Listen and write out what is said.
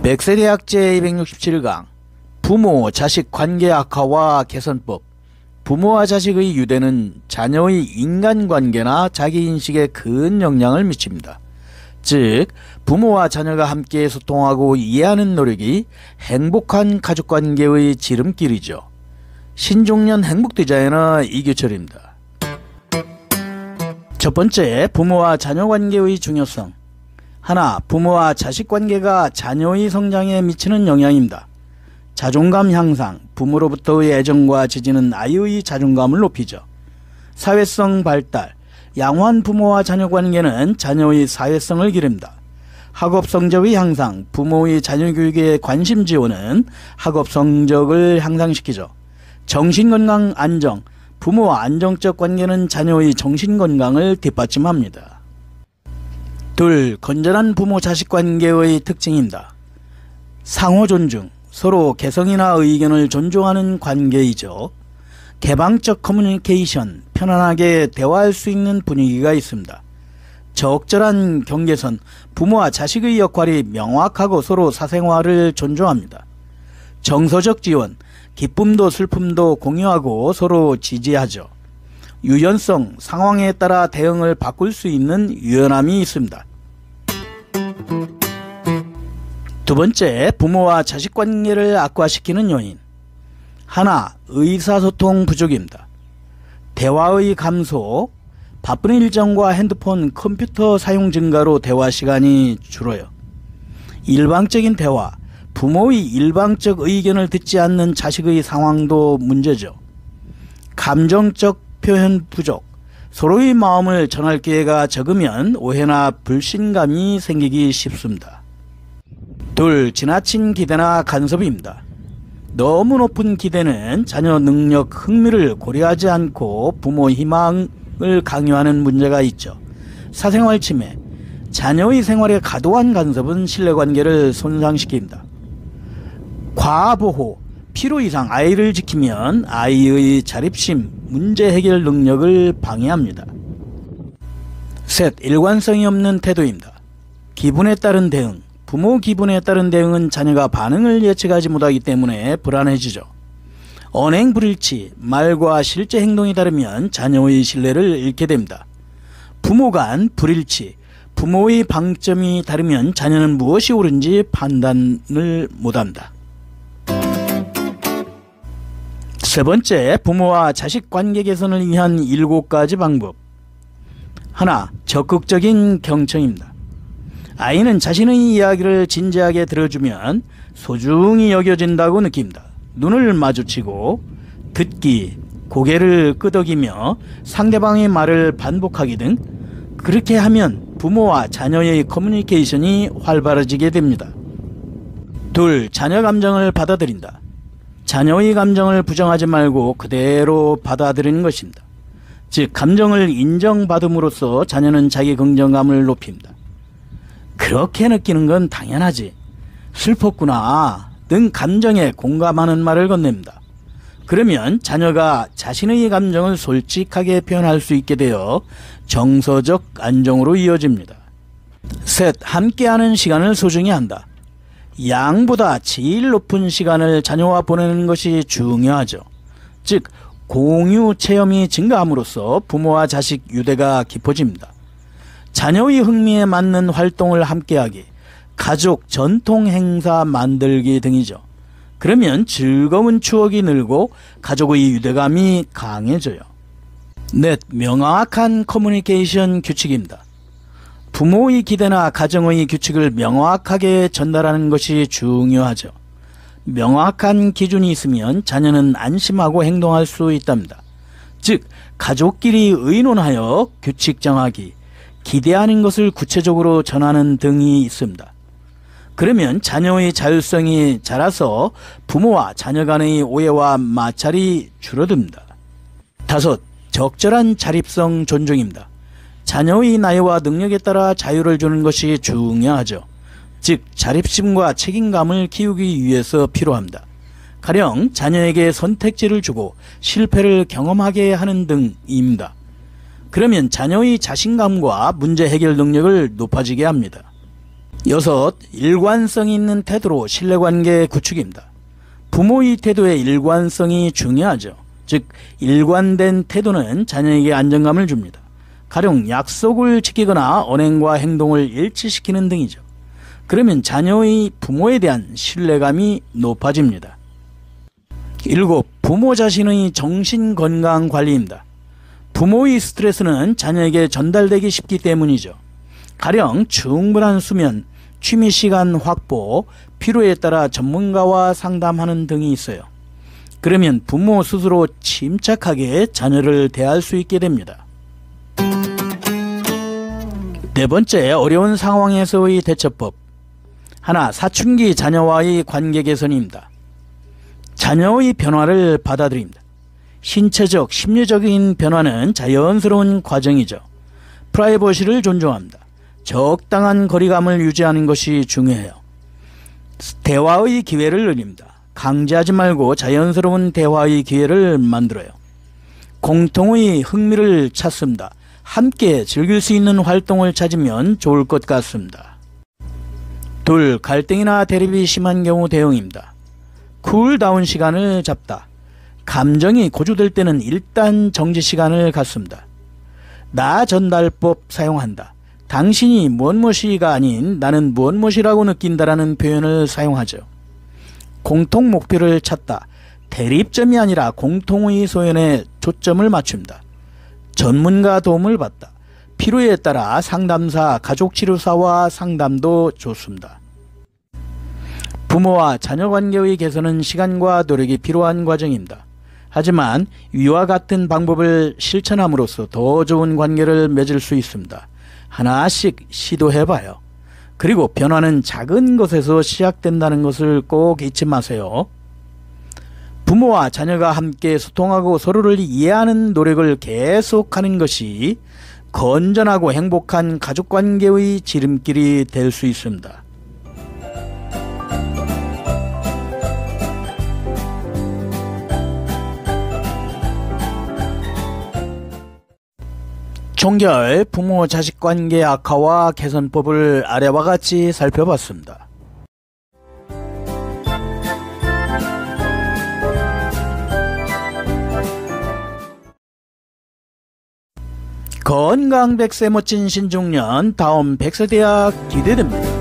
백세대학 제267강 부모 자식 관계 악화와 개선법. 부모와 자식의 유대는 자녀의 인간관계나 자기인식에 큰 영향을 미칩니다. 즉 부모와 자녀가 함께 소통하고 이해하는 노력이 행복한 가족관계의 지름길이죠. 신중년 행복디자이너 이규철입니다. 첫 번째, 부모와 자녀 관계의 중요성. 하나, 부모와 자식 관계가 자녀의 성장에 미치는 영향입니다. 자존감 향상. 부모로부터의 애정과 지지는 아이의 자존감을 높이죠. 사회성 발달. 양호한 부모와 자녀 관계는 자녀의 사회성을 기릅니다. 학업 성적의 향상. 부모의 자녀 교육에 관심 지원은 학업 성적을 향상시키죠. 정신건강 안정. 부모와 안정적 관계는 자녀의 정신건강을 뒷받침합니다. 둘, 건전한 부모 자식 관계의 특징입니다. 상호 존중. 서로 개성이나 의견을 존중하는 관계이죠. 개방적 커뮤니케이션. 편안하게 대화할 수 있는 분위기가 있습니다. 적절한 경계선. 부모와 자식의 역할이 명확하고 서로 사생활을 존중합니다. 정서적 지원. 기쁨도 슬픔도 공유하고 서로 지지하죠. 유연성. 상황에 따라 대응을 바꿀 수 있는 유연함이 있습니다. 두 번째, 부모와 자식 관계를 악화시키는 요인. 하나, 의사소통 부족입니다. 대화의 감소. 바쁜 일정과 핸드폰, 컴퓨터 사용 증가로 대화 시간이 줄어요. 일방적인 대화. 부모의 일방적 의견을 듣지 않는 자식의 상황도 문제죠. 감정적 표현 부족. 서로의 마음을 전할 기회가 적으면 오해나 불신감이 생기기 쉽습니다. 둘, 지나친 기대나 간섭입니다. 너무 높은 기대는 자녀 능력, 흥미를 고려하지 않고 부모 희망을 강요하는 문제가 있죠. 사생활 침해. 자녀의 생활에 과도한 간섭은 신뢰관계를 손상시킵니다. 과보호. 필요 이상 아이를 지키면 아이의 자립심, 문제 해결 능력을 방해합니다. 셋, 일관성이 없는 태도입니다. 기분에 따른 대응. 부모 기분에 따른 대응은 자녀가 반응을 예측하지 못하기 때문에 불안해지죠. 언행 불일치. 말과 실제 행동이 다르면 자녀의 신뢰를 잃게 됩니다. 부모 간 불일치. 부모의 방점이 다르면 자녀는 무엇이 옳은지 판단을 못합니다. 세 번째, 부모와 자식 관계 개선을 위한 7가지 방법. 하나, 적극적인 경청입니다. 아이는 자신의 이야기를 진지하게 들어주면 소중히 여겨진다고 느낍니다. 눈을 마주치고 듣기, 고개를 끄덕이며 상대방의 말을 반복하기 등 그렇게 하면 부모와 자녀의 커뮤니케이션이 활발해지게 됩니다. 둘, 자녀 감정을 받아들인다. 자녀의 감정을 부정하지 말고 그대로 받아들이는 것입니다. 즉 감정을 인정받음으로써 자녀는 자기 긍정감을 높입니다. 그렇게 느끼는 건 당연하지, 슬펐구나 등 감정에 공감하는 말을 건넵니다. 그러면 자녀가 자신의 감정을 솔직하게 표현할 수 있게 되어 정서적 안정으로 이어집니다. 셋, 함께하는 시간을 소중히 한다. 양보다 제일 높은 시간을 자녀와 보내는 것이 중요하죠. 즉 공유 체험이 증가함으로써 부모와 자식 유대가 깊어집니다. 자녀의 흥미에 맞는 활동을 함께하기, 가족 전통 행사 만들기 등이죠. 그러면 즐거운 추억이 늘고 가족의 유대감이 강해져요. 넷, 명확한 커뮤니케이션 규칙입니다. 부모의 기대나 가정의 규칙을 명확하게 전달하는 것이 중요하죠. 명확한 기준이 있으면 자녀는 안심하고 행동할 수 있답니다. 즉 가족끼리 의논하여 규칙 정하기, 기대하는 것을 구체적으로 전하는 등이 있습니다. 그러면 자녀의 자율성이 자라서 부모와 자녀 간의 오해와 마찰이 줄어듭니다. 다섯, 적절한 자립성 존중입니다. 자녀의 나이와 능력에 따라 자유를 주는 것이 중요하죠. 즉 자립심과 책임감을 키우기 위해서 필요합니다. 가령 자녀에게 선택지를 주고 실패를 경험하게 하는 등입니다. 그러면 자녀의 자신감과 문제 해결 능력을 높아지게 합니다. 6. 일관성이 있는 태도로 신뢰관계 구축입니다. 부모의 태도의 일관성이 중요하죠. 즉 일관된 태도는 자녀에게 안정감을 줍니다. 가령 약속을 지키거나 언행과 행동을 일치시키는 등이죠. 그러면 자녀의 부모에 대한 신뢰감이 높아집니다. 7. 부모 자신의 정신건강관리입니다. 부모의 스트레스는 자녀에게 전달되기 쉽기 때문이죠. 가령 충분한 수면, 취미시간 확보, 필요에 따라 전문가와 상담하는 등이 있어요. 그러면 부모 스스로 침착하게 자녀를 대할 수 있게 됩니다. 4번째, 어려운 상황에서의 대처법. 하나, 사춘기 자녀와의 관계 개선입니다. 자녀의 변화를 받아들입니다. 신체적, 심리적인 변화는 자연스러운 과정이죠. 프라이버시를 존중합니다. 적당한 거리감을 유지하는 것이 중요해요. 대화의 기회를 늘립니다. 강제하지 말고 자연스러운 대화의 기회를 만들어요. 공통의 흥미를 찾습니다. 함께 즐길 수 있는 활동을 찾으면 좋을 것 같습니다. 2. 갈등이나 대립이 심한 경우 대응입니다. 쿨다운 시간을 잡다. 감정이 고조될 때는 일단 정지 시간을 갖습니다. 나 전달법 사용한다. 당신이 무엇무엇이가 아닌 나는 무엇무엇이라고 느낀다라는 표현을 사용하죠. 공통 목표를 찾다. 대립점이 아니라 공통의 소연에 초점을 맞춥니다. 전문가 도움을 받다. 필요에 따라 상담사, 가족치료사와 상담도 좋습니다. 부모와 자녀 관계의 개선은 시간과 노력이 필요한 과정입니다. 하지만 위와 같은 방법을 실천함으로써 더 좋은 관계를 맺을 수 있습니다. 하나씩 시도해봐요. 그리고 변화는 작은 것에서 시작된다는 것을 꼭 잊지 마세요. 부모와 자녀가 함께 소통하고 서로를 이해하는 노력을 계속하는 것이 건전하고 행복한 가족관계의 지름길이 될 수 있습니다. 종결, 부모 자식 관계 악화와 개선법을 아래와 같이 살펴봤습니다. 건강 100세 멋진 신중년, 다음 100세 대학 기대됩니다.